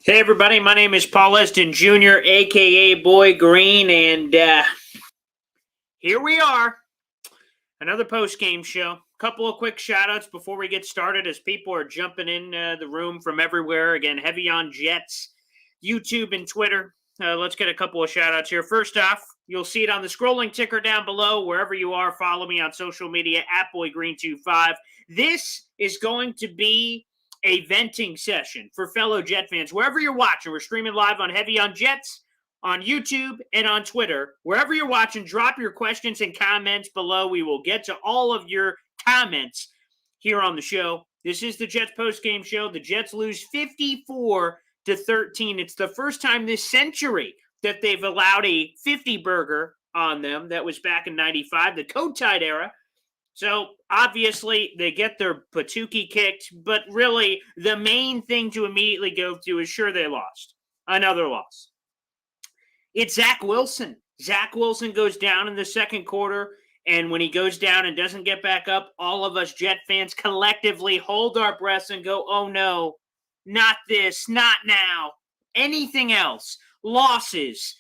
Hey everybody, my name is Paul Eston Jr., aka Boy Green, and here we are, another post-game show. Couple of quick shout-outs before we get started as people are jumping in the room from everywhere. Again, heavy on Jets, YouTube, and Twitter. Let's get a couple of shout-outs here. First off, you'll see it on the scrolling ticker down below. Wherever you are, follow me on social media at BoyGreen25. This is going to be a venting session for fellow Jet fans. Wherever you're watching, we're streaming live on Heavy on Jets, on YouTube, and on Twitter. Wherever you're watching, drop your questions and comments below. We will get to all of your comments here on the show. This is the Jets post-game show. The Jets lose 54-13. It's the first time this century that they've allowed a 50-burger on them. That was back in 95, the Kotite era. So, obviously, they get their patookie kicked, but really, the main thing to immediately go to is sure they lost. Another loss. It's Zach Wilson. Zach Wilson goes down in the second quarter, and when he goes down and doesn't get back up, all of us Jet fans collectively hold our breaths and go, oh no, not this, not now, anything else, losses,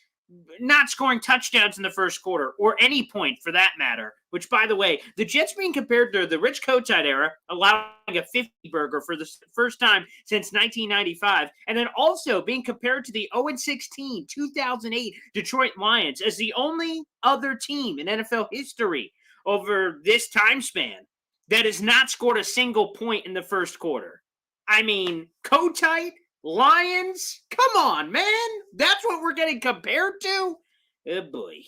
not scoring touchdowns in the first quarter, or any point for that matter. Which, by the way, the Jets being compared to the Rich Kotite era, allowing a 50-burger for the first time since 1995, and then also being compared to the 0-16 2008 Detroit Lions as the only other team in NFL history over this time span that has not scored a single point in the first quarter. I mean, Kotite, Lions, come on, man. That's what we're getting compared to? Oh, boy.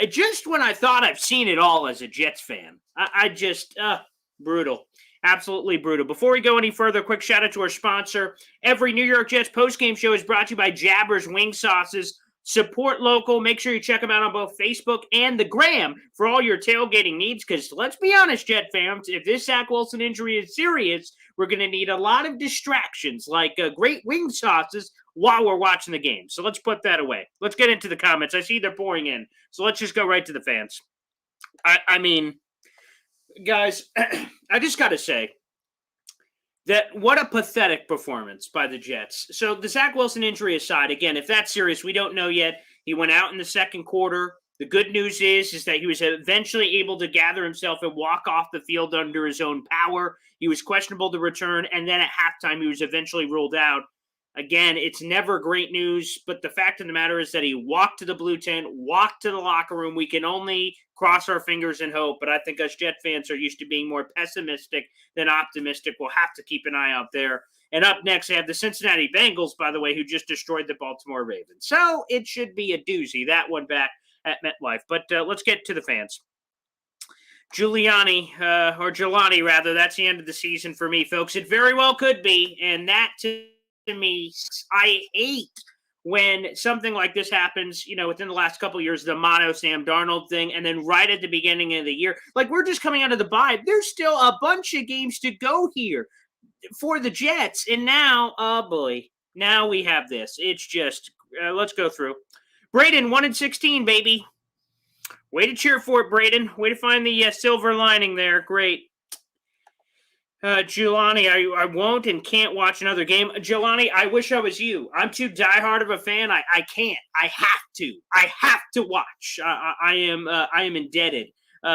Just when I thought I've seen it all as a Jets fan, brutal. Absolutely brutal. Before we go any further, quick shout out to our sponsor. Every New York Jets postgame show is brought to you by Jabber's Wing Sauces. Support local. Make sure you check them out on both Facebook and the Gram for all your tailgating needs. Because let's be honest, Jet fans, if this Zach Wilson injury is serious, we're going to need a lot of distractions like great wing sauces while we're watching the game. So let's put that away. Let's get into the comments. I see they're pouring in. So let's just go right to the fans. I mean, guys, I just got to say that what a pathetic performance by the Jets. So the Zach Wilson injury aside, again, if that's serious, we don't know yet. He went out in the second quarter. The good news is that he was eventually able to gather himself and walk off the field under his own power. He was questionable to return, and then at halftime, he was eventually ruled out. Again, it's never great news, but the fact of the matter is that he walked to the blue tent, walked to the locker room. We can only cross our fingers and hope, but I think us Jet fans are used to being more pessimistic than optimistic. We'll have to keep an eye out there. And up next, I have the Cincinnati Bengals, by the way, who just destroyed the Baltimore Ravens. So it should be a doozy, that one back at MetLife. But let's get to the fans. Giuliani, rather, that's the end of the season for me, folks. It very well could be, and that to me, I hate when something like this happens, within the last couple of years, the Mono Sam Darnold thing, and then right at the beginning of the year, like we're just coming out of the bye. There's still a bunch of games to go here for the Jets, and now, oh boy, now we have this. It's just, let's go through. Braden, 1-16, baby. Way to cheer for it, Braden. Way to find the silver lining there. Great. Giuliani, I won't and can't watch another game. Giuliani, I wish I was you. I'm too diehard of a fan. I can't. I have to watch. I am indebted.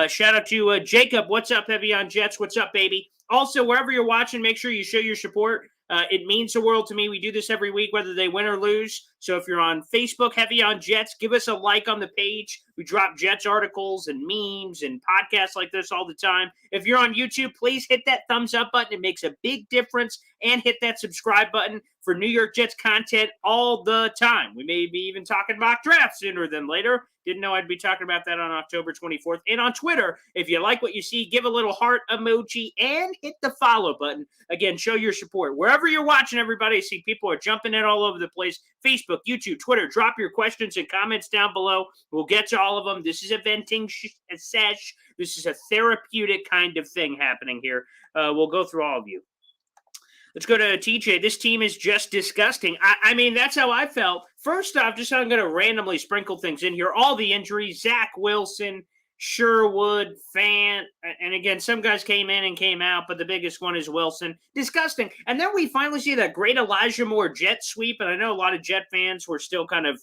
Shout out to Jacob. What's up, Heavy on Jets? What's up, baby? Also, wherever you're watching, make sure you show your support. It means the world to me. We do this every week, whether they win or lose. So if you're on Facebook, Heavy on Jets, give us a like on the page. We drop Jets articles and memes and podcasts like this all the time. If you're on YouTube, please hit that thumbs up button. It makes a big difference. And hit that subscribe button for New York Jets content all the time. We may be even talking mock draft sooner than later. Didn't know I'd be talking about that on October 24th. And on Twitter, if you like what you see, give a little heart emoji and hit the follow button. Again, show your support. Wherever you're watching, everybody, I see people are jumping in all over the place. Facebook, YouTube, Twitter. Drop your questions and comments down below. We'll get to all of them. This is a venting sesh. This is a therapeutic kind of thing happening here. We'll go through all of you. Let's go to TJ. This team is just disgusting. I mean, that's how I felt. First off, I'm going to randomly sprinkle things in here. All the injuries, Zach Wilson, Sherwood, Fant, and again, some guys came in and came out, but the biggest one is Wilson. Disgusting. And then we finally see that great Elijah Moore jet sweep, and I know a lot of Jet fans were still kind of,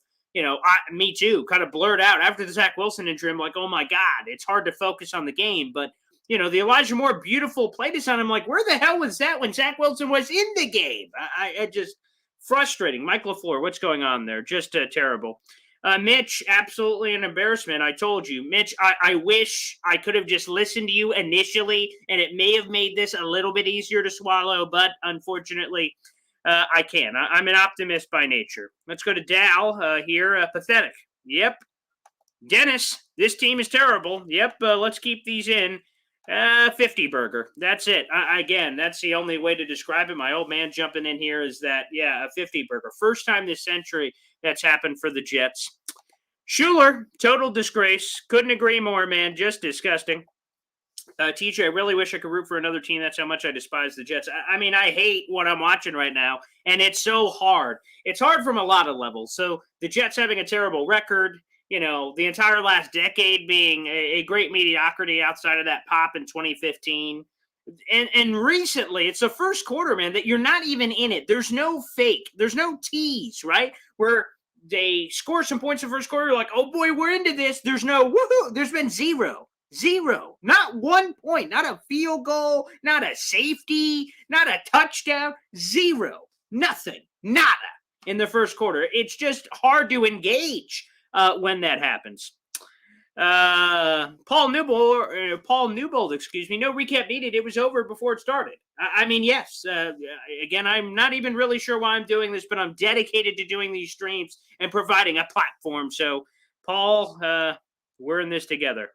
me too, kind of blurred out after the Zach Wilson injury. I'm like, oh my God, it's hard to focus on the game. But, the Elijah Moore beautiful play design, I'm like, where the hell was that when Zach Wilson was in the game? I just frustrating. Mike LaFleur, what's going on there? Just terrible. Mitch, absolutely an embarrassment. I told you, Mitch, I wish I could have just listened to you initially, and it may have made this a little bit easier to swallow, but unfortunately, I can't. I'm an optimist by nature. Let's go to Dal here. Pathetic. Yep. Dennis, this team is terrible. Yep. Let's keep these in. 50 burger. That's it. Again, that's the only way to describe it. My old man jumping in here is that, a 50 burger. First time this century that's happened for the Jets. Schuler, total disgrace. Couldn't agree more, man. Just disgusting. TJ, I really wish I could root for another team. That's how much I despise the Jets. I mean, I hate what I'm watching right now, and it's so hard. It's hard from a lot of levels. So the Jets having a terrible record, the entire last decade being a great mediocrity outside of that pop in 2015. And recently, it's the first quarter, man, that you're not even in it. There's no fake. There's no tease, right? Where they score some points in the first quarter, you're like, oh boy, we're into this. There's no woohoo. There's been zero. Not 1 point. Not a field goal. Not a safety. Not a touchdown. Zero. Nothing. Nada in the first quarter. It's just hard to engage when that happens. Paul Newbold, excuse me. No recap needed. It was over before it started. I mean, yes. Again, I'm not even really sure why I'm doing this, but I'm dedicated to doing these streams and providing a platform. So, Paul, we're in this together.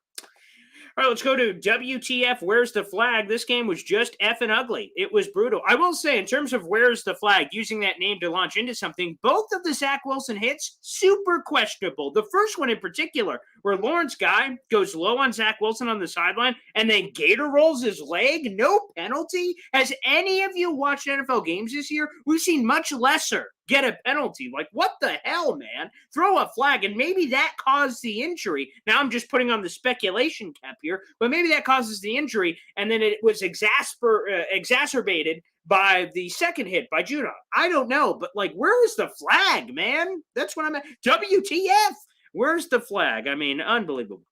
All right, let's go to WTF. Where's the flag? This game was just effing ugly. It was brutal. I will say, in terms of where's the flag, using that name to launch into something, both of the Zach Wilson hits, super questionable. The first one in particular, where Lawrence Guy goes low on Zach Wilson on the sideline and then Gator rolls his leg, no penalty. Has any of you watched NFL games this year? We've seen much lesser get a penalty. Like, what the hell, man? Throw a flag, and maybe that caused the injury. Now I'm just putting on the speculation cap here, but maybe that causes the injury, and then it was exacerbated by the second hit by Judah. I don't know, but like, where was the flag, man? That's what I'm at. WTF? Where's the flag? I mean, unbelievable.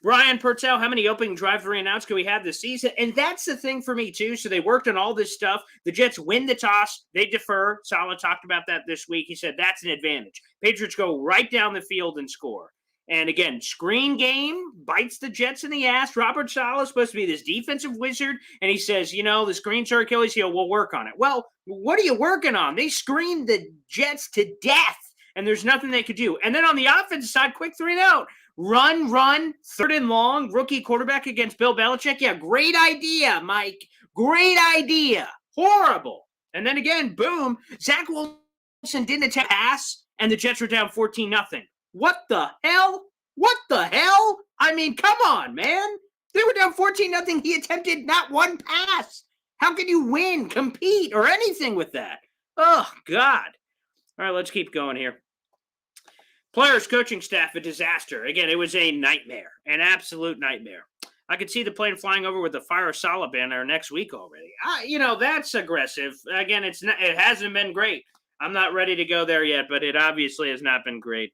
Brian Purtell, how many opening drive three-and-outs can we have this season? And that's the thing for me, too. So they worked on all this stuff. The Jets win the toss. They defer. Saleh talked about that this week. He said that's an advantage. Patriots go right down the field and score. And again, screen game bites the Jets in the ass. Robert Saleh is supposed to be this defensive wizard. And he says, the screens are Achilles heel. We'll work on it. Well, what are you working on? They screened the Jets to death, and there's nothing they could do. And then on the offensive side, quick 3-and-out. Run, third and long, rookie quarterback against Bill Belichick. Yeah, great idea, Mike. Great idea. Horrible. And then again, boom, Zach Wilson didn't attempt a pass, and the Jets were down 14-0. What the hell? What the hell? I mean, come on, man. They were down 14-0. He attempted not one pass. How can you win, compete, or anything with that? Oh, God. All right, let's keep going here. Players, coaching staff, a disaster. Again, it was a nightmare, an absolute nightmare. I could see the plane flying over with the Fire Saleh banner next week already. That's aggressive. Again, it hasn't been great. I'm not ready to go there yet, but it obviously has not been great.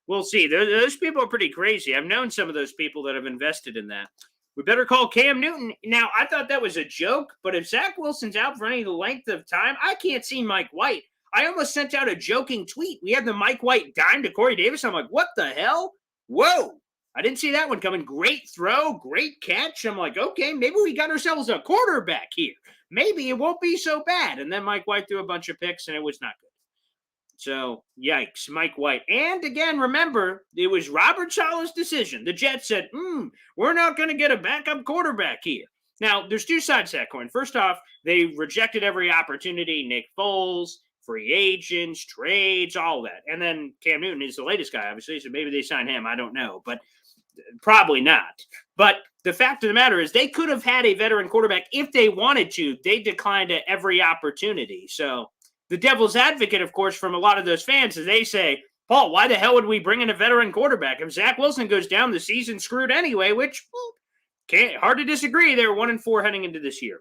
We'll see. Those people are pretty crazy. I've known some of those people that have invested in that. We better call Cam Newton. Now, I thought that was a joke, but if Zach Wilson's out for any length of time, I can't see Mike White. I almost sent out a joking tweet. We had the Mike White dime to Corey Davis. I'm like, what the hell? Whoa. I didn't see that one coming. Great throw, great catch. I'm like, okay, maybe we got ourselves a quarterback here. Maybe it won't be so bad. And then Mike White threw a bunch of picks, and it was not good. So, yikes, Mike White. And again, remember, it was Robert Saleh's decision. The Jets said, we're not going to get a backup quarterback here. Now, there's two sides to that coin. First off, they rejected every opportunity. Nick Foles, free agents, trades, all that. And then Cam Newton is the latest guy, obviously, so maybe they sign him. I don't know, but probably not. But the fact of the matter is they could have had a veteran quarterback if they wanted to. They declined at every opportunity. So the devil's advocate, of course, from a lot of those fans is they say, Paul, why the hell would we bring in a veteran quarterback? If Zach Wilson goes down, the season's screwed anyway, which hard to disagree. They're 1-4 heading into this year.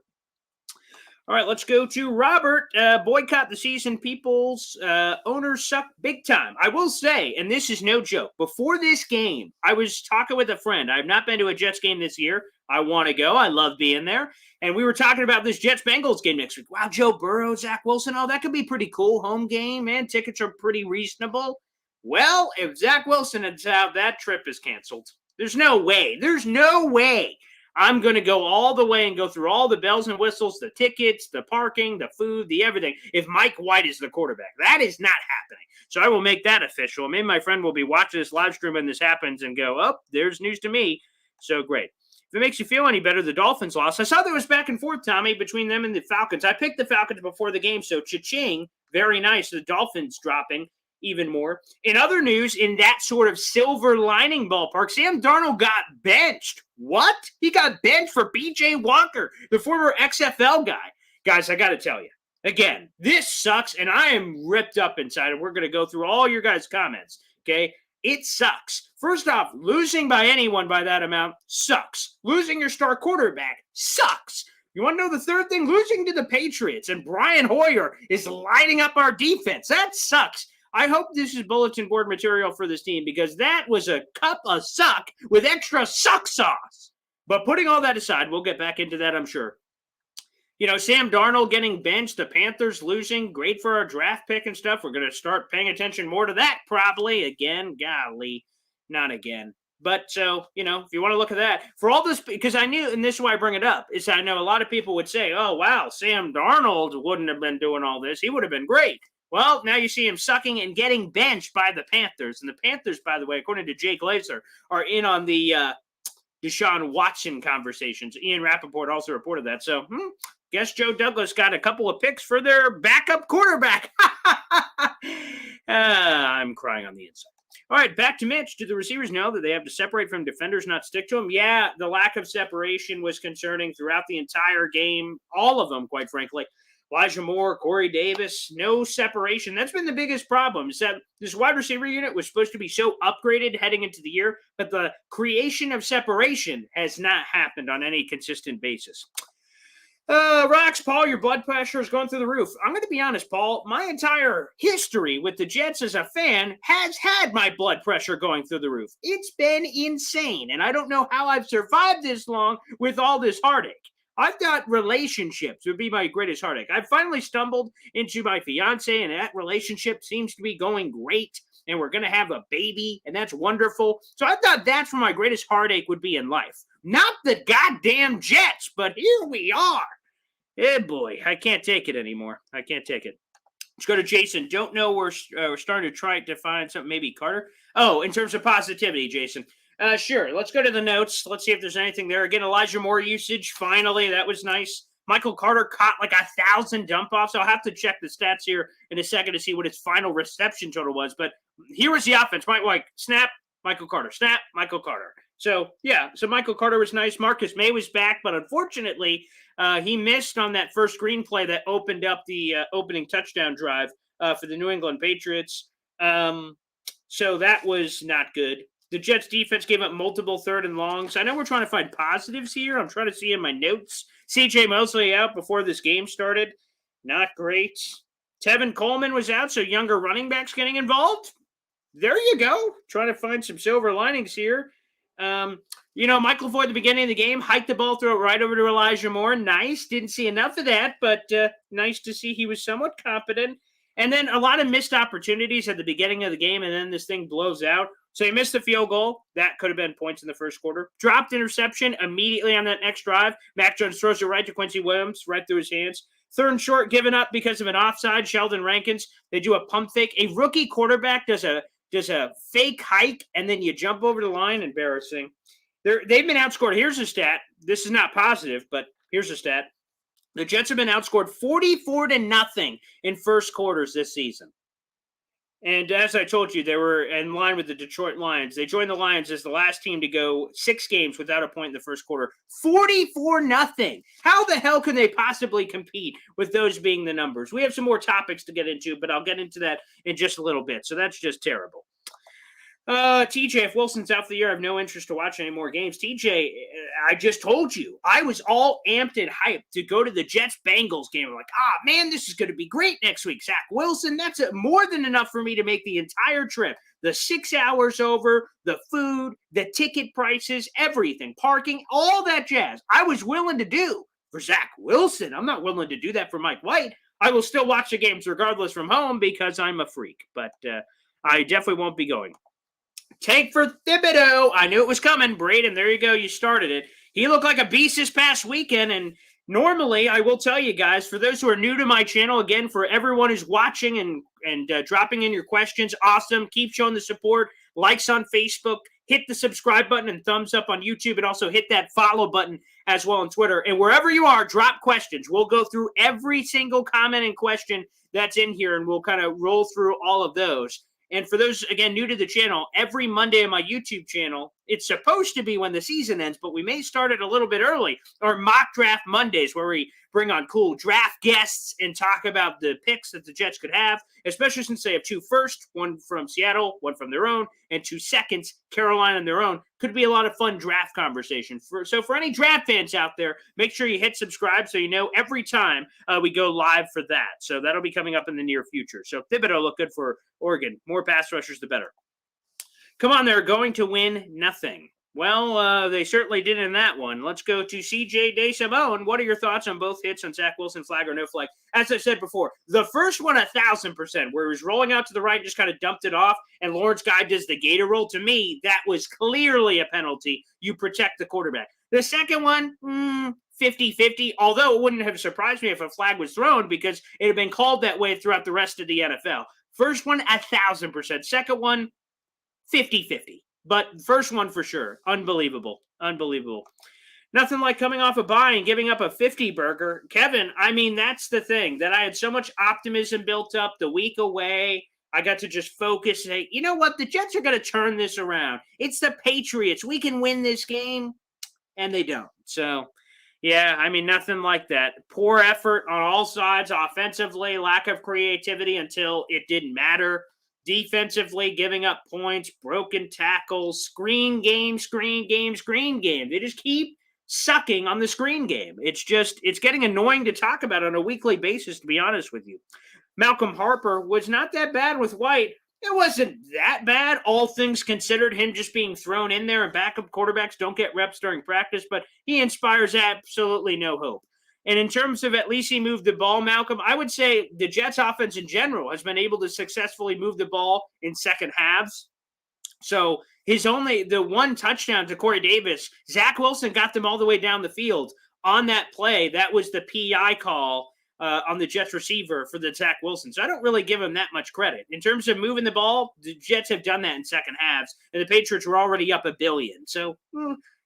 All right, let's go to Robert. Boycott the season. People's owners suck big time. I will say, and this is no joke, before this game, I was talking with a friend. I've not been to a Jets game this year. I want to go. I love being there. And we were talking about this Jets-Bengals game next week. Wow, Joe Burrow, Zach Wilson, oh, that could be pretty cool. Home game, man. Tickets are pretty reasonable. Well, if Zach Wilson is out, that trip is canceled. There's no way. There's no way I'm going to go all the way and go through all the bells and whistles, the tickets, the parking, the food, the everything, if Mike White is the quarterback. That is not happening. So I will make that official. Maybe my friend will be watching this live stream when this happens and go, oh, there's news to me. So great. If it makes you feel any better, the Dolphins lost. I saw there was back and forth, Tommy, between them and the Falcons. I picked the Falcons before the game, so cha-ching, very nice. The Dolphins dropping even more. In other news, in that sort of silver lining ballpark, Sam Darnold got benched. What? He got benched for B.J. Walker, the former XFL guy. Guys, I got to tell you, again, this sucks, and I am ripped up inside, and we're going to go through all your guys' comments, okay? It sucks. First off, losing by anyone by that amount sucks. Losing your star quarterback sucks. You want to know the third thing? Losing to the Patriots, and Brian Hoyer is lighting up our defense. That sucks. I hope this is bulletin board material for this team because that was a cup of suck with extra suck sauce. But putting all that aside, we'll get back into that, I'm sure. You know, Sam Darnold getting benched, the Panthers losing, great for our draft pick and stuff. We're going to start paying attention more to that probably. Again, golly, not again. But so, you know, if you want to look at that, for all this, because I knew, and this is why I bring it up, is I know a lot of people would say, oh, wow, Sam Darnold wouldn't have been doing all this. He would have been great. Well, now you see him sucking and getting benched by the Panthers. And the Panthers, by the way, according to Jake Glazer, are in on the Deshaun Watson conversations. Ian Rappaport also reported that. So, guess Joe Douglas got a couple of picks for their backup quarterback. I'm crying on the inside. All right, back to Mitch. Do the receivers know that they have to separate from defenders, not stick to them? Yeah, the lack of separation was concerning throughout the entire game. All of them, quite frankly. Elijah Moore, Corey Davis, no separation. That's been the biggest problem, is that this wide receiver unit was supposed to be so upgraded heading into the year, but the creation of separation has not happened on any consistent basis. Rox, Paul, your blood pressure is going through the roof. I'm going to be honest, Paul. My entire history with the Jets as a fan has had my blood pressure going through the roof. It's been insane, and I don't know how I've survived this long with all this heartache. I've got relationships would be my greatest heartache. I've finally stumbled into my fiance, and that relationship seems to be going great, and we're going to have a baby, and that's wonderful. So I thought that's where my greatest heartache would be in life. Not the goddamn Jets, but here we are. Eh, boy, I can't take it anymore. I can't take it. Let's go to Jason. Don't know. We're starting to try to find something. Maybe Carter. Oh, in terms of positivity, Jason. Sure. Let's go to the notes. Let's see if there's anything there. Again, Elijah Moore usage. Finally, that was nice. Michael Carter caught like 1,000 dump-offs. I'll have to check the stats here in a second to see what his final reception total was. But here was the offense. Mike White, snap, Michael Carter. Snap, Michael Carter. So, yeah. So Michael Carter was nice. Marcus May was back. But unfortunately, he missed on that first screenplay that opened up the opening touchdown drive for the New England Patriots. So that was not good. The Jets defense gave up multiple third and longs. I know we're trying to find positives here. I'm trying to see in my notes. C.J. Mosley out before this game started. Not great. Tevin Coleman was out, so younger running backs getting involved. There you go. Trying to find some silver linings here. Michael Floyd at the beginning of the game hiked the ball, throw it right over to Elijah Moore. Nice. Didn't see enough of that, but nice to see he was somewhat competent. And then a lot of missed opportunities at the beginning of the game, and then this thing blows out. So he missed the field goal. That could have been points in the first quarter. Dropped interception immediately on that next drive. Mac Jones throws it right to Quincy Williams, right through his hands. Third and short, given up because of an offside. Sheldon Rankins, they do a pump fake. A rookie quarterback does a fake hike, and then you jump over the line. Embarrassing. They've been outscored. Here's a stat. This is not positive, but here's a stat. The Jets have been outscored 44-0 in first quarters this season. And as I told you, they were in line with the Detroit Lions. They joined the Lions as the last team to go 6 games without a point in the first quarter. 44-0. How the hell can they possibly compete with those being the numbers? We have some more topics to get into, but I'll get into that in just a little bit. So that's just terrible. TJ, if Wilson's out for the year, I have no interest to watch any more games. TJ, I just told you, I was all amped and hyped to go to the Jets-Bengals game. I'm like, man, this is going to be great next week. Zach Wilson, that's more than enough for me to make the entire trip. The 6 hours over, the food, the ticket prices, everything, parking, all that jazz. I was willing to do for Zach Wilson. I'm not willing to do that for Mike White. I will still watch the games regardless from home because I'm a freak, but I definitely won't be going. Tank for Thibodeau. I knew it was coming. Braden, there you go. You started it. He looked like a beast this past weekend. And normally, I will tell you guys, for those who are new to my channel, again, for everyone who's watching and dropping in your questions, awesome. Keep showing the support. Likes on Facebook. Hit the subscribe button and thumbs up on YouTube. And also hit that follow button as well on Twitter. And wherever you are, drop questions. We'll go through every single comment and question that's in here, and we'll kind of roll through all of those. And for those, again, new to the channel, every Monday on my YouTube channel, it's supposed to be when the season ends, but we may start it a little bit early, or mock draft Mondays, where we bring on cool draft guests and talk about the picks that the Jets could have, especially since they have 2 firsts, one from Seattle, one from their own, and 2 seconds, Carolina and their own. Could be a lot of fun draft conversation. So for any draft fans out there, make sure you hit subscribe so you know every time we go live for that. So that'll be coming up in the near future. So Thibodeau looked good for Oregon. More pass rushers, the better. Come on, they're going to win nothing. Well, they certainly did in that one. Let's go to CJ DeSimone. What are your thoughts on both hits on Zach Wilson, flag or no flag? As I said before, the first one, 1,000%, where he was rolling out to the right, just kind of dumped it off, and Lawrence Guy does the gator roll. To me, that was clearly a penalty. You protect the quarterback. The second one, 50-50, although it wouldn't have surprised me if a flag was thrown because it had been called that way throughout the rest of the NFL. First one, 1,000%. Second one, 50-50. But first one for sure. Unbelievable. Unbelievable. Nothing like coming off a bye and giving up a 50 burger. Kevin, I mean, that's the thing, that I had so much optimism built up the week away. I got to just focus and say, you know what? The Jets are going to turn this around. It's the Patriots. We can win this game. And they don't. So, yeah, I mean, nothing like that. Poor effort on all sides, offensively, lack of creativity until it didn't matter. Defensively, giving up points, broken tackles, screen game. They just keep sucking on the screen game. It's getting annoying to talk about on a weekly basis, to be honest with you. Malcolm Harper was not that bad with White. It wasn't that bad, all things considered, him just being thrown in there, and backup quarterbacks don't get reps during practice, but he inspires absolutely no hope. And in terms of at least he moved the ball, Malcolm, I would say the Jets offense in general has been able to successfully move the ball in second halves. So the one touchdown to Corey Davis, Zach Wilson got them all the way down the field on that play. That was the PI call on the Jets receiver for the Zach Wilson. So I don't really give him that much credit. In terms of moving the ball, the Jets have done that in second halves, and the Patriots were already up $1 billion. So,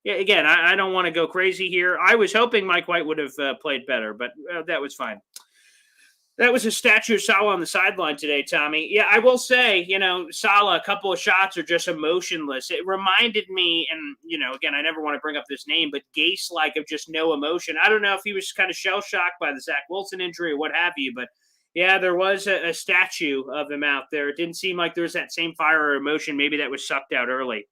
yeah, again, I don't want to go crazy here. I was hoping Mike White would have played better, but that was fine. That was a statue of Salah on the sideline today, Tommy. Yeah, I will say, Salah, a couple of shots are just emotionless. It reminded me, and, again, I never want to bring up this name, but Gase-like of just no emotion. I don't know if he was kind of shell-shocked by the Zach Wilson injury or what have you, but, yeah, there was a statue of him out there. It didn't seem like there was that same fire or emotion. Maybe that was sucked out early.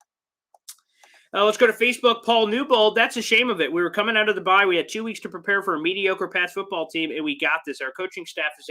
Let's go to Facebook. Paul Newbold, that's a shame of it. We were coming out of the bye. We had 2 weeks to prepare for a mediocre Pats football team, and we got this. Our coaching staff is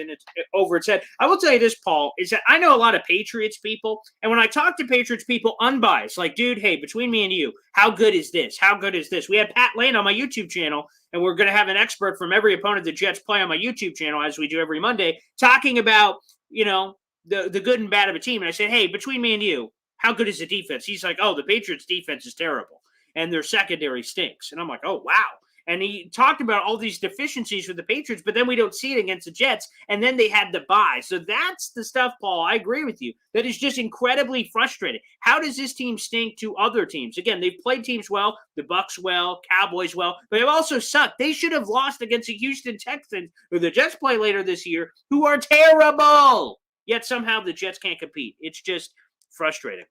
over its head. I will tell you this, Paul, is that I know a lot of Patriots people, and when I talk to Patriots people, unbiased, like, dude, hey, between me and you, how good is this? How good is this? We had Pat Lane on my YouTube channel, and we're going to have an expert from every opponent the Jets play on my YouTube channel, as we do every Monday, talking about, the good and bad of a team. And I said, hey, between me and you, how good is the defense? He's like, oh, the Patriots defense is terrible, and their secondary stinks. And I'm like, oh, wow. And he talked about all these deficiencies with the Patriots, but then we don't see it against the Jets, and then they had the bye. So that's the stuff, Paul, I agree with you, that is just incredibly frustrating. How does this team stink to other teams? Again, they've played teams well, the Bucs well, Cowboys well, but they've also sucked. They should have lost against the Houston Texans, who the Jets play later this year, who are terrible. Yet somehow the Jets can't compete. It's just frustrating.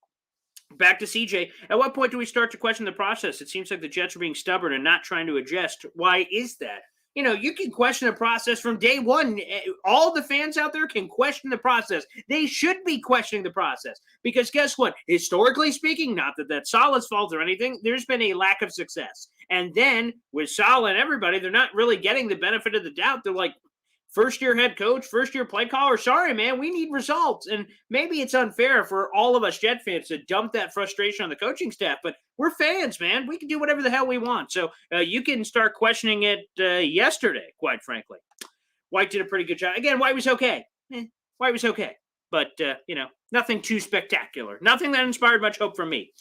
Back to CJ. At what point do we start to question the process? It seems like the Jets are being stubborn and not trying to adjust. Why is that? You can question the process from day one. All the fans out there can question the process. They should be questioning the process because guess what? Historically speaking, not that that's Saleh's fault or anything, there's been a lack of success. And then with Saleh and everybody, they're not really getting the benefit of the doubt. They're like, first-year head coach, first-year play caller. Sorry, man, we need results. And maybe it's unfair for all of us Jet fans to dump that frustration on the coaching staff, but we're fans, man. We can do whatever the hell we want. So you can start questioning it yesterday, quite frankly. White did a pretty good job. Again, White was okay. White was okay. But, nothing too spectacular. Nothing that inspired much hope from me.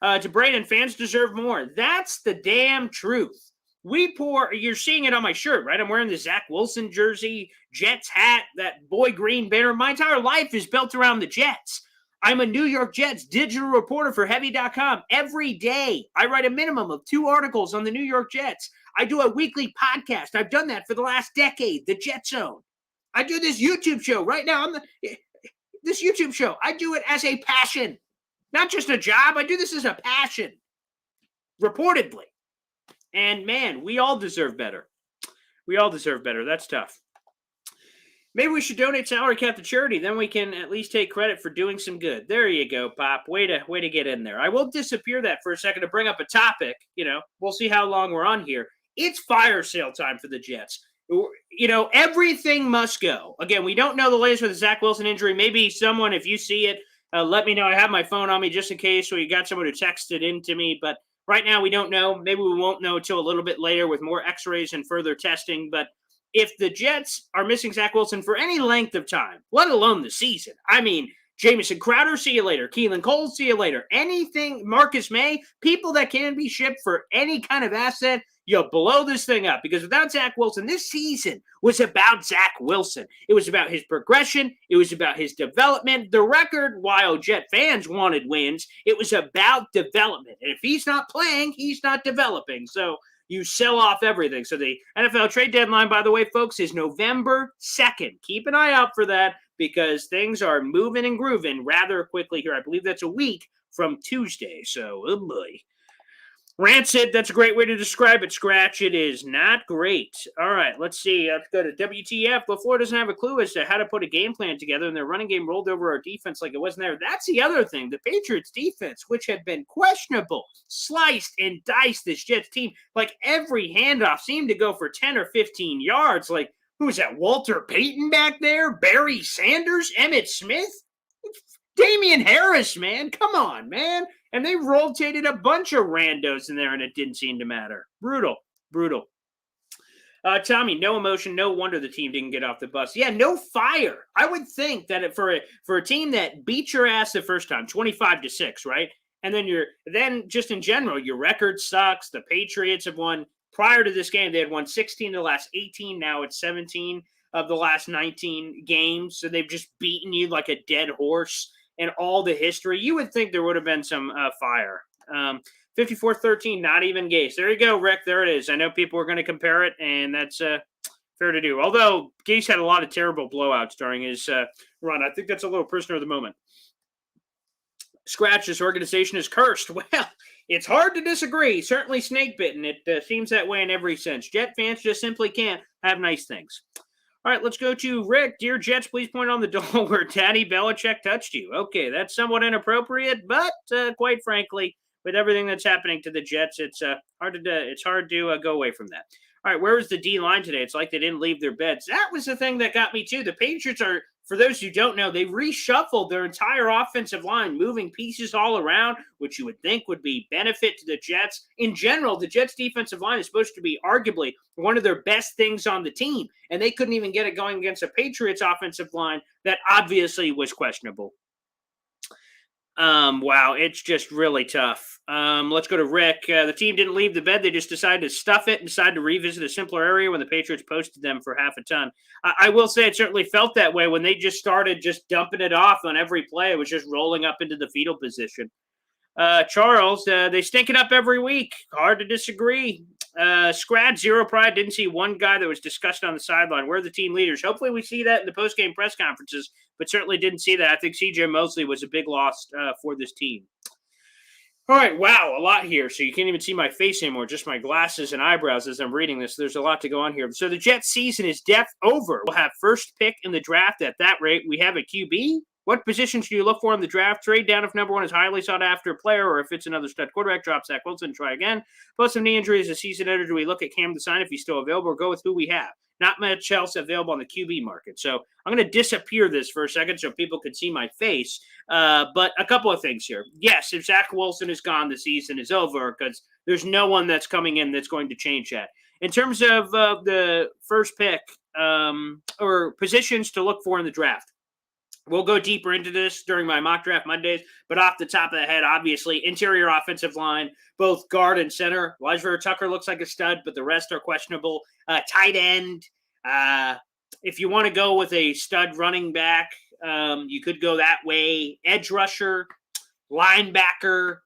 To Braden, fans deserve more. That's the damn truth. You're seeing it on my shirt, right? I'm wearing the Zach Wilson jersey, Jets hat, that boy green banner. My entire life is built around the Jets. I'm a New York Jets digital reporter for Heavy.com. Every day, I write a minimum of 2 articles on the New York Jets. I do a weekly podcast. I've done that for the last decade, the Jet Zone. I do this YouTube show right now. This YouTube show, I do it as a passion, not just a job. I do this as a passion, reportedly. And man, we all deserve better. We all deserve better. That's tough. Maybe we should donate salary cap to charity. Then we can at least take credit for doing some good. There you go, Pop. Way to get in there. I will disappear that for a second to bring up a topic. We'll see how long we're on here. It's fire sale time for the Jets. Everything must go. Again, we don't know the latest with the Zach Wilson injury. Maybe someone, if you see it, let me know. I have my phone on me just in case, so you got someone who texted in to me. But right now, we don't know. Maybe we won't know until a little bit later with more x-rays and further testing. But if the Jets are missing Zach Wilson for any length of time, let alone the season, I mean, Jamison Crowder, see you later. Keelan Cole, see you later. Anything, Marcus May, people that can be shipped for any kind of asset, you blow this thing up. Because without Zach Wilson, this season was about Zach Wilson. It was about his progression. It was about his development. The record, while Jet fans wanted wins, it was about development. And if he's not playing, he's not developing. So you sell off everything. So the NFL trade deadline, by the way, folks, is November 2nd. Keep an eye out for that because things are moving and grooving rather quickly here. I believe that's a week from Tuesday. So, oh boy. Rancid, that's a great way to describe it. Scratch, it is not great. All right, let's see. Let's go to WTF. LaFleur doesn't have a clue as to how to put a game plan together, and their running game rolled over our defense like it wasn't there. That's the other thing. The Patriots defense, which had been questionable, sliced and diced this Jets team. Like every handoff seemed to go for 10 or 15 yards. Like, who was that? Walter Payton back there? Barry Sanders? Emmitt Smith? Damian Harris, man. Come on, man. And they rotated a bunch of randos in there, and it didn't seem to matter. Brutal. Tommy, no emotion. No wonder the team didn't get off the bus. Yeah, no fire. I would think that for a team that beat your ass the first time, 25-6, right? And then just in general, your record sucks. The Patriots have won. Prior to this game, they had won 16 of the last 18. Now it's 17 of the last 19 games. So they've just beaten you like a dead horse. And all the history, you would think there would have been some fire. 54-13, not even Gase. There you go, Rick. There it is. I know people are going to compare it, and that's fair to do. Although Gase had a lot of terrible blowouts during his run. I think that's a little prisoner of the moment. Scratch, this organization is cursed. Well, it's hard to disagree. Certainly snake-bitten. It seems that way in every sense. Jet fans just simply can't have nice things. All right, let's go to Rick. Dear Jets, please point on the doll where Daddy Belichick touched you. Okay, that's somewhat inappropriate, but quite frankly, with everything that's happening to the Jets, it's hard to go away from that. All right, where was the D-line today? It's like they didn't leave their beds. That was the thing that got me, too. The Patriots are, for those who don't know, they reshuffled their entire offensive line, moving pieces all around, which you would think would be benefit to the Jets. In general, the Jets' defensive line is supposed to be arguably one of their best things on the team, and they couldn't even get it going against a Patriots offensive line that obviously was questionable. Wow, it's just really tough. Let's go to Rick. The team didn't leave the bed. They just decided to stuff it and decided to revisit a simpler area when the Patriots posted them for half a ton. I will say it certainly felt that way when they just started just dumping it off on every play. It was just rolling up into the fetal position. Charles, they stink it up every week. Hard to disagree. Scrad, Zero Pride, didn't see one guy that was discussed on the sideline. We're the team leaders. Hopefully we see that in the post-game press conferences, but certainly didn't see that. I think CJ Mosley was a big loss for this team. All right, wow, a lot here. So you can't even see my face anymore, just my glasses and eyebrows as I'm reading this. There's a lot to go on here. So the Jets season is over. We'll have first pick in the draft at that rate. We have a QB. What positions do you look for in the draft? Trade down if number one is highly sought after player, or if it's another stud quarterback, drop Zach Wilson, try again. Plus some knee injuries as a season ender. Do we look at Cam Design if he's still available, or go with who we have? Not much else available on the QB market. So I'm going to disappear this for a second so people can see my face. But a couple of things here. Yes, if Zach Wilson is gone, the season is over because there's no one that's coming in that's going to change that. In terms of the first pick or positions to look for in the draft, we'll go deeper into this during my mock draft Mondays, but off the top of the head, obviously, interior offensive line, both guard and center. Elijah Tucker looks like a stud, but the rest are questionable. Tight end. If you want to go with a stud running back, you could go that way. Edge rusher, linebacker,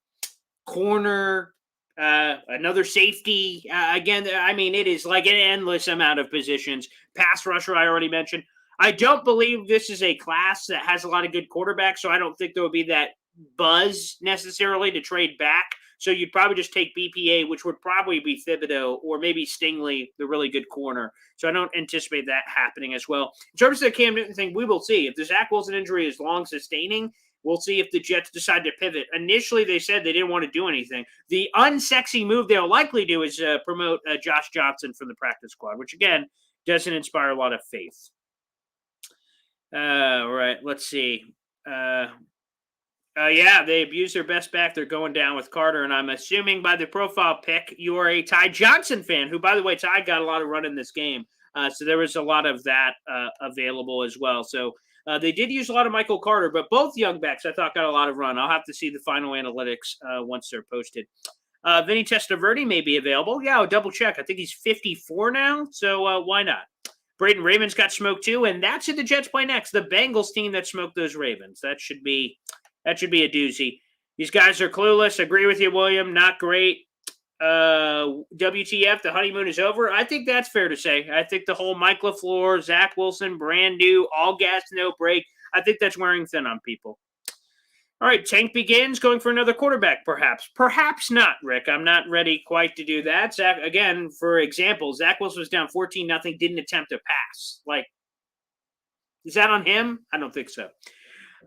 corner, another safety. Again, I mean, it is like an endless amount of positions. Pass rusher, I already mentioned. I don't believe this is a class that has a lot of good quarterbacks, so I don't think there will be that buzz necessarily to trade back. So you'd probably just take BPA, which would probably be Thibodeau, or maybe Stingley, the really good corner. So I don't anticipate that happening as well. In terms of the Cam Newton thing, we will see. If the Zach Wilson injury is long sustaining, we'll see if the Jets decide to pivot. Initially, they said they didn't want to do anything. The unsexy move they'll likely do is promote Josh Johnson from the practice squad, which, again, doesn't inspire a lot of faith. All right, let's see. Yeah, they abused their best back. They're going down with Carter, and I'm assuming by the profile pick, you are a Ty Johnson fan, who, by the way, Ty got a lot of run in this game. So there was a lot of that available as well. So they did use a lot of Michael Carter, but both young backs I thought got a lot of run. I'll have to see the final analytics once they're posted. Vinny Testaverde may be available. Yeah, I'll double check. I think he's 54 now, so why not? Braden Ravens got smoked too, and that's who the Jets play next. The Bengals team that smoked those Ravens. That should be a doozy. These guys are clueless. Agree with you, William. Not great. WTF, the honeymoon is over. I think that's fair to say. I think the whole Mike LaFleur, Zach Wilson, brand new, all gas, no break. I think that's wearing thin on people. All right, Tank begins going for another quarterback, perhaps. Perhaps not, Rick. I'm not ready quite to do that. Zach, again, for example, Zach Wilson was down 14-0, didn't attempt to pass. Like, is that on him? I don't think so.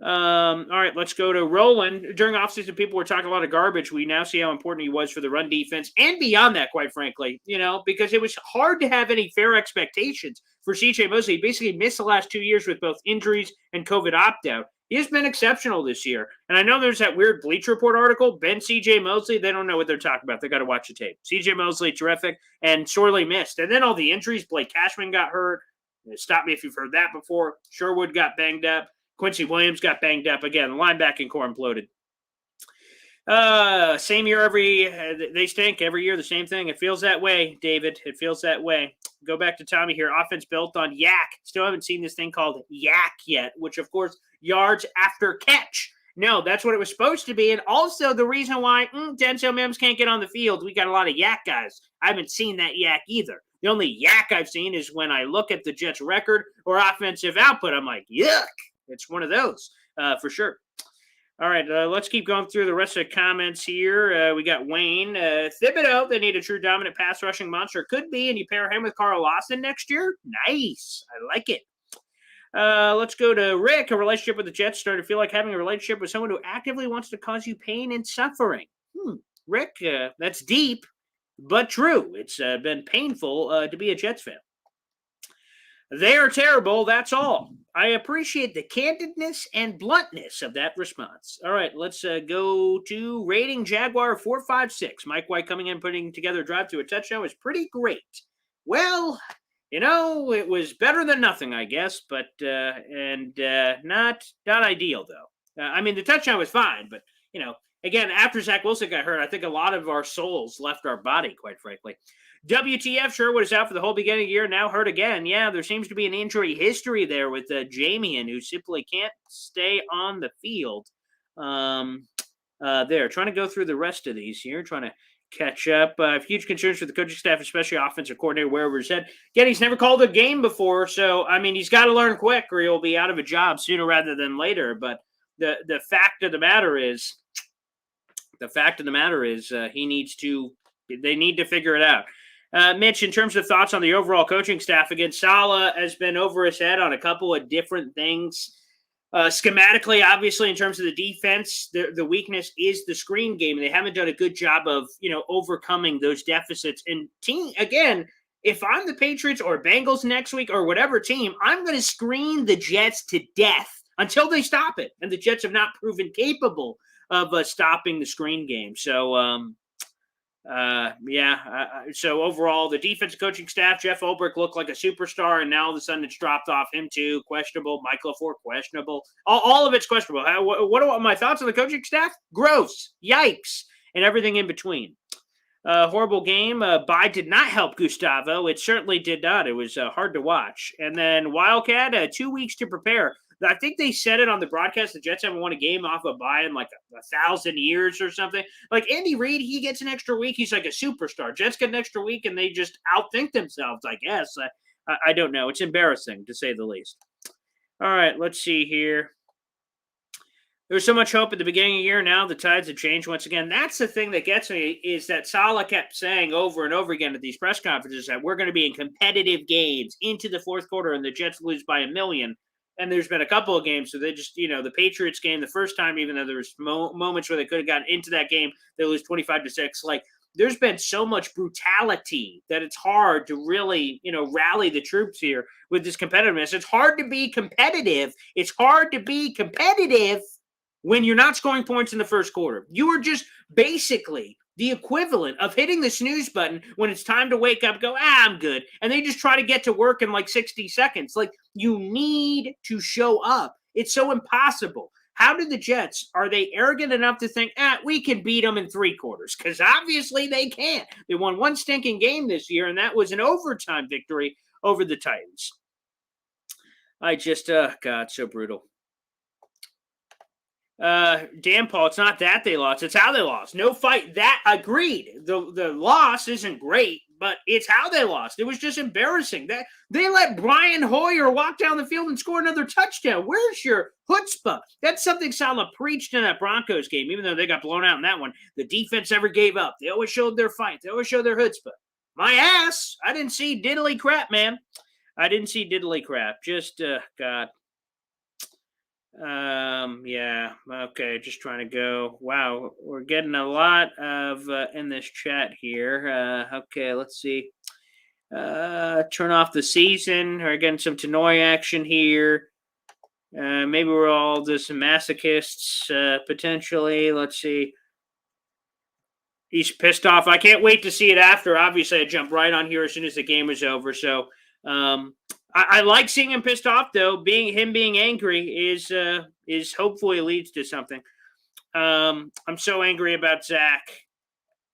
All right, let's go to Roland. During offseason, people were talking a lot of garbage. We now see how important he was for the run defense and beyond that, quite frankly, because it was hard to have any fair expectations for CJ Mosley. He basically missed the last 2 years with both injuries and COVID opt-out. He has been exceptional this year. And I know there's that weird Bleacher Report article, Ben CJ Mosley. They don't know what they're talking about. They got to watch the tape. CJ Mosley, terrific, and sorely missed. And then all the injuries. Blake Cashman got hurt. Stop me if you've heard that before. Sherwood got banged up. Quincy Williams got banged up again. Linebacking core imploded. Same year they stink every year. The same thing. It feels that way, David. It feels that way. Go back to Tommy here. Offense built on yak. Still haven't seen this thing called yak yet, which of course yards after catch. No, that's what it was supposed to be. And also the reason why Denzel Mims can't get on the field. We got a lot of yak guys. I haven't seen that yak either. The only yak I've seen is when I look at the Jets record or offensive output. I'm like, yuck. It's one of those for sure. All right, let's keep going through the rest of the comments here. We got Wayne. Thibodeau, they need a true dominant pass rushing monster. Could be, and you pair him with Carl Lawson next year? Nice. I like it. Let's go to Rick. A relationship with the Jets started to feel like having a relationship with someone who actively wants to cause you pain and suffering. Rick, that's deep, but true. It's been painful to be a Jets fan. They are terrible, that's all. I appreciate the candidness and bluntness of that response. All right, let's go to rating Jaguar 456. Mike White coming in, putting together a drive to a touchdown was pretty great. Well, it was better than nothing, I guess, but not ideal, though. I mean, the touchdown was fine, but, again, after Zach Wilson got hurt, I think a lot of our souls left our body, quite frankly. WTF, Sherwood is out for the whole beginning of the year, now hurt again. Yeah, there seems to be an injury history there with Jamian, who simply can't stay on the field. Trying to go through the rest of these here, trying to catch up. Huge concerns for the coaching staff, especially offensive coordinator, wherever he's head. Again, he's never called a game before, so I mean, he's got to learn quick, or he'll be out of a job sooner rather than later. But the fact of the matter is, he needs to. They need to figure it out. Mitch, in terms of thoughts on the overall coaching staff, again, Saleh has been over his head on a couple of different things. Schematically, obviously, in terms of the defense, the weakness is the screen game. And they haven't done a good job of, overcoming those deficits. And team, again, if I'm the Patriots or Bengals next week or whatever team, I'm going to screen the Jets to death until they stop it. And the Jets have not proven capable of stopping the screen game. So, so overall, the defensive coaching staff, Jeff Ulbrich looked like a superstar, and now all of a sudden it's dropped off. Him too, questionable. Mike LaFleur, questionable. All of it's questionable. What are my thoughts on the coaching staff? Gross. Yikes. And everything in between. Horrible game. Bye did not help Gustavo. It certainly did not. It was hard to watch. And then Wildcat, 2 weeks to prepare. I think they said it on the broadcast. The Jets haven't won a game off a bye in like 1,000 years or something. Like Andy Reid, he gets an extra week. He's like a superstar. Jets get an extra week, and they just outthink themselves, I guess. I don't know. It's embarrassing, to say the least. All right, let's see here. There was so much hope at the beginning of the year. Now the tides have changed once again. That's the thing that gets me, is that Saleh kept saying over and over again at these press conferences that we're going to be in competitive games into the fourth quarter, and the Jets lose by 1,000,000. And there's been a couple of games, so they just, the Patriots game, the first time, even though there was moments where they could have gotten into that game, they lose 25-6. Like, there's been so much brutality that it's hard to really, rally the troops here with this competitiveness. It's hard to be competitive. It's hard to be competitive when you're not scoring points in the first quarter. You are just basically the equivalent of hitting the snooze button when it's time to wake up, go, I'm good. And they just try to get to work in like 60 seconds. Like, you need to show up. It's so impossible. How did the Jets, are they arrogant enough to think, we can beat them in 3 quarters? Because obviously they can't. They won one stinking game this year, and that was an overtime victory over the Titans. I just, God, so brutal. Dan Paul, it's not that they lost, it's how they lost. No fight. That agreed. The loss isn't great, but it's how they lost. It was just embarrassing. That they let Brian Hoyer walk down the field and score another touchdown. Where's your chutzpah? That's something Saleh preached in that Broncos game, even though they got blown out in that one. The defense never gave up. They always showed their fight. They always showed their chutzpah. My ass, I didn't see diddly crap, man. I didn't see diddly crap. Just, God. Yeah, okay, just trying to go. Wow, we're getting a lot of in this chat here. Okay, let's see. Turn off the season. We're getting some Tannoy action here. Maybe we're all just masochists, potentially. Let's see. He's pissed off. I can't wait to see it after. Obviously, I jumped right on here as soon as the game was over. So, I like seeing him pissed off, though. Being angry is hopefully leads to something. I'm so angry about Zach.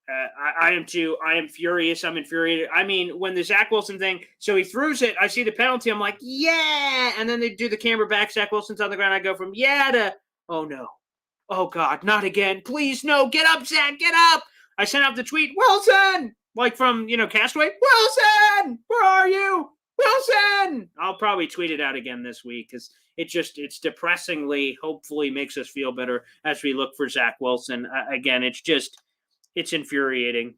I am too. I am furious. I'm infuriated. I mean, when the Zach Wilson thing, so he throws it, I see the penalty. I'm like, yeah. And then they do the camera back. Zach Wilson's on the ground. I go from yeah to, oh no. Oh God, not again. Please, no. Get up, Zach. Get up. I sent out the tweet, Wilson, like from, Castaway. Wilson, where are you? Wilson! I'll probably tweet it out again this week because it's depressingly, hopefully makes us feel better as we look for Zach Wilson. Again, it's infuriating.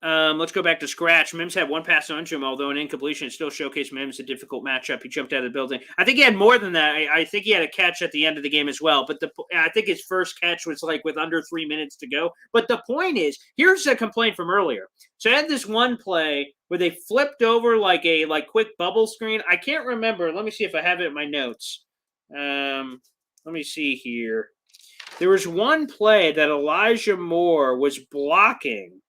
Let's go back to scratch. Mims had one pass on him, although an incompletion still showcased Mims a difficult matchup. He jumped out of the building. I think he had more than that. I think he had a catch at the end of the game as well. But I think his first catch was like with under 3 minutes to go. But the point is, here's a complaint from earlier. So I had this one play where they flipped over like a quick bubble screen. I can't remember. Let me see if I have it in my notes. Let me see here. There was one play that Elijah Moore was blocking.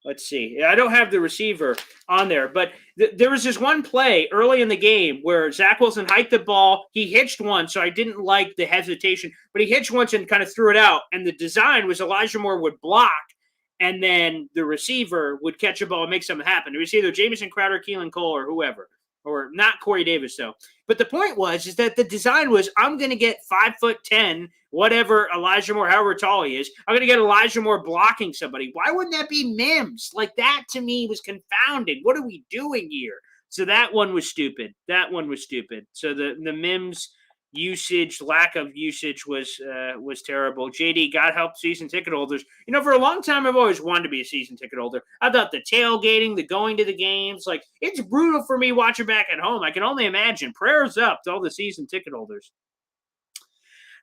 Let's see. I don't have the receiver on there, but there was this one play early in the game where Zach Wilson hiked the ball. He hitched once, so I didn't like the hesitation, but he hitched once and kind of threw it out. And the design was Elijah Moore would block, and then the receiver would catch a ball and make something happen. It was either Jamison Crowder, Keelan Cole, or whoever. or not Corey Davis though. But the point is that the design was, I'm going to get 5'10", whatever Elijah Moore, however tall he is. I'm going to get Elijah Moore blocking somebody. Why wouldn't that be Mims? Like, that to me was confounding. What are we doing here? So that one was stupid. So the Mims usage, lack of usage was terrible. JD, God help season ticket holders. For a long time, I've always wanted to be a season ticket holder. I thought the tailgating, the going to the games, like, it's brutal for me watching back at home. I can only imagine. Prayers up to all the season ticket holders.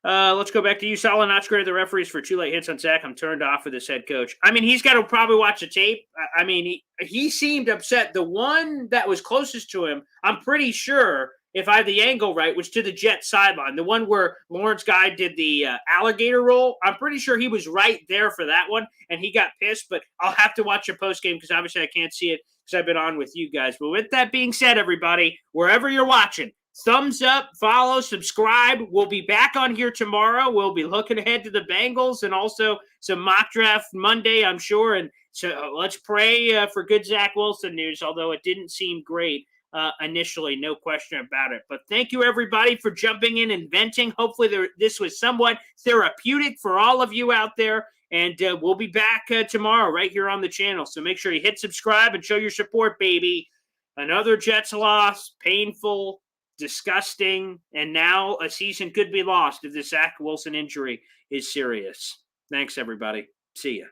Let's go back to you. Solid notch grade of the referees for 2 late hits on sack. I'm turned off with this head coach. I mean, he's got to probably watch the tape. I mean, he seemed upset. The one that was closest to him, I'm pretty sure, if I have the angle right, was to the Jets sideline. The one where Lawrence Guy did the alligator roll. I'm pretty sure he was right there for that one, and he got pissed. But I'll have to watch a post game because obviously I can't see it because I've been on with you guys. But with that being said, everybody, wherever you're watching, thumbs up, follow, subscribe. We'll be back on here tomorrow. We'll be looking ahead to the Bengals and also some mock draft Monday, I'm sure. And so let's pray for good Zach Wilson news, although it didn't seem great initially, no question about it. But thank you, everybody, for jumping in and venting. Hopefully this was somewhat therapeutic for all of you out there. And we'll be back tomorrow right here on the channel. So make sure you hit subscribe and show your support, baby. Another Jets loss, painful, disgusting, and now a season could be lost if the Zach Wilson injury is serious. Thanks, everybody. See ya.